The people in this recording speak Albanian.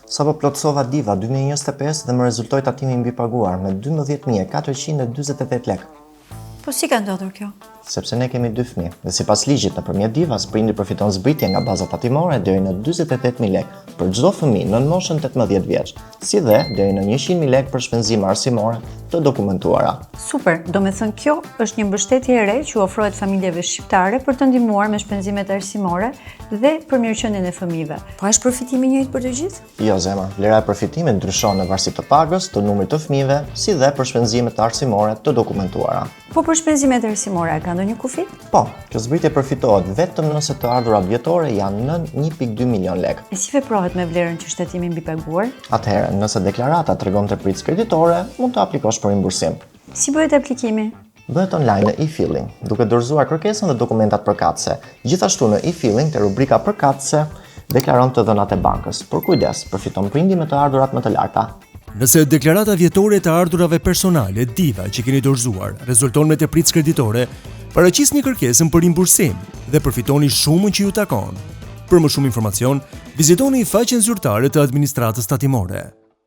Sapo plotësova Diva 2025 dhe më rezultoi tatimi mbi paguar me 12.448 lekë. Po si ka ndodhur kjo? Sepse ne kemi 2 fëmijë dhe sipas ligjit nëpërmjet Divas prindi përfiton zbritje nga baza tatimore deri në 48.000 lekë për çdo fëmijë nën moshën 18 vjeç, si dhe deri në 100.000 lekë për shpenzime arsimore të dokumentuara. Super, domethënë kjo është një mbështetje e re që ofrohet familjeve shqiptare për të ndihmuar me shpenzimet arsimore dhe për mirëqenien e fëmijëve. Po është përfitimi i njëjtë për të gjithë? Jo, zemra, vlera e përfitimit ndryshon në varësi të pagës, të numrit të fëmijëve, si dhe për shpenzimet arsimore të dokumentuara. Po për shpenzimet arsimore ka ndonjë kufi? Po, kjo zbritje përfitohet vetëm nëse të ardhurat vjetore janë nën 1.2 milion lekë. E si veprohet me vlerën që shtetimi mbi paguar? Atëherë, nëse deklarata tregon të pritës kreditore, mund të aplikosh për rimbursim. Si bëhet aplikimi? Bëhet online në e-filling, duke dorëzuar kërkesën dhe dokumentat përkatëse. Gjithashtu në e-filling te rubrika përkatëse deklaron të dhënat e bankës. Por kujdes, përfiton prindi me të ardhurat më të larta. Nëse deklarata vjetore të ardhurave personale Diva që keni dorëzuar rezulton me tepritës kreditore, paraqisni kërkesën për rimbursim dhe përfitoni shumën që ju takon. Për më shumë informacion, vizitoni faqen zyrtare të administratës tatimore.